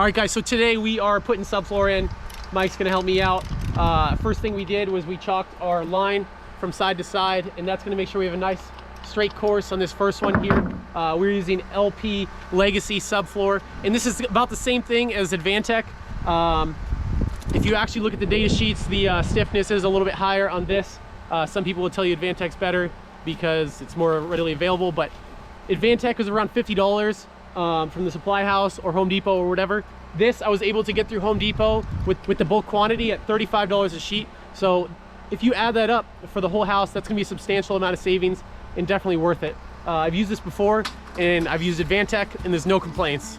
All right, guys, so today we are putting subfloor in. Mike's gonna help me out. First thing we did was we chalked our line from side to side, and that's gonna make sure we have a nice straight course on this first one here. We're using LP Legacy subfloor, and this is about the same thing as Advantech. If you actually look at the data sheets, the stiffness is a little bit higher on this. Some people will tell you Advantech's better because it's more readily available, but Advantech was around $50 from the supply house or Home Depot or whatever. This I was able to get through Home Depot with the bulk quantity at $35 a sheet. So if you add that up for the whole house, that's gonna be a substantial amount of savings and definitely worth it. I've used this before and I've used Advantech and there's no complaints.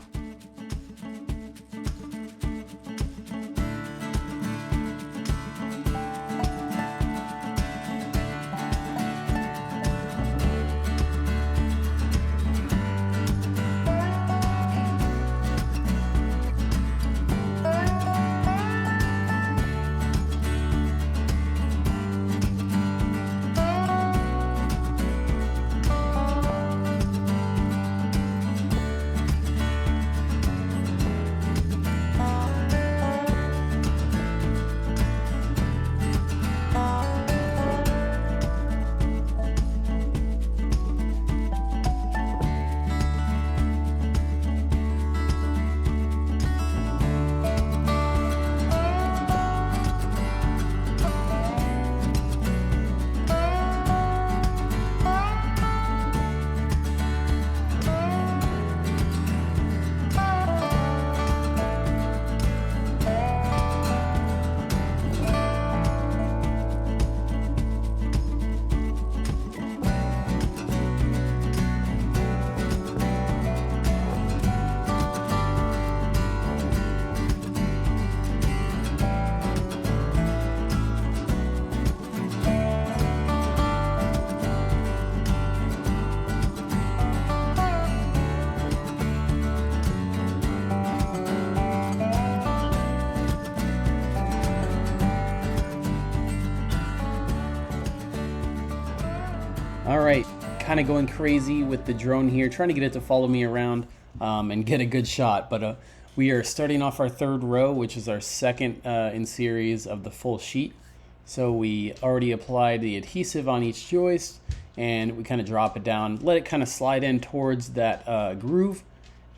All right, kind of going crazy with the drone here, trying to get it to follow me around and get a good shot. But we are starting off our third row, which is our second in series of the full sheet. So we already applied the adhesive on each joist, and we kind of drop it down, let it kind of slide in towards that groove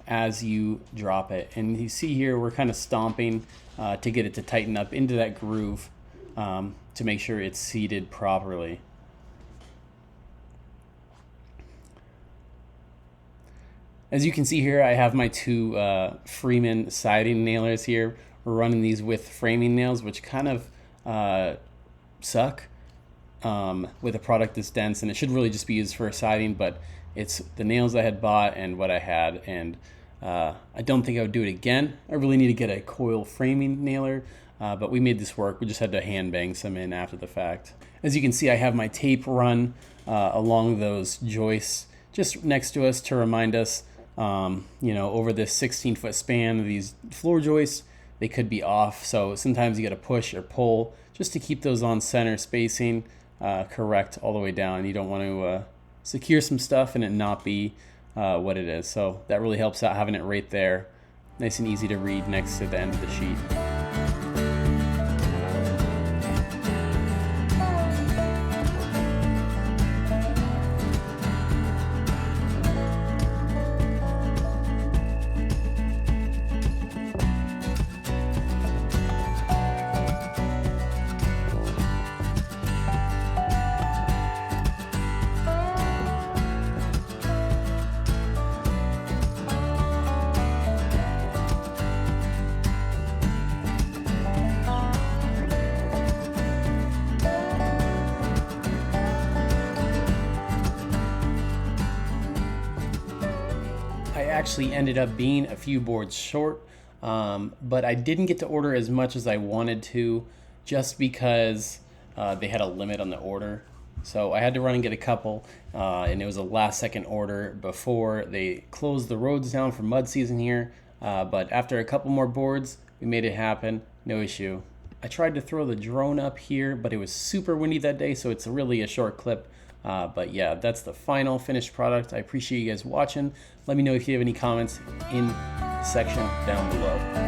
as you drop it. And you see here, we're kind of stomping to get it to tighten up into that groove to make sure it's seated properly. As you can see here, I have my two Freeman siding nailers here. We're running these with framing nails, which kind of suck with a product this dense, and it should really just be used for siding, but it's the nails I had bought and what I had, and I don't think I would do it again. I really need to get a coil framing nailer, but we made this work. We just had to hand bang some in after the fact. As you can see, I have my tape run along those joists just next to us to remind us you know, over this 16-foot span of these floor joists, they could be off. So sometimes you got to push or pull just to keep those on center spacing correct all the way down. You don't want to secure some stuff and it not be what it is. So that really helps out having it right there, nice and easy to read next to the end of the sheet. Actually ended up being a few boards short, but I didn't get to order as much as I wanted to just because they had a limit on the order. So I had to run and get a couple, and it was a last second order before they closed the roads down for mud season here. But after a couple more boards, we made it happen, no issue. I tried to throw the drone up here, but it was super windy that day, so it's really a short clip. But yeah, that's the final finished product. I appreciate you guys watching. Let me know if you have any comments in section down below.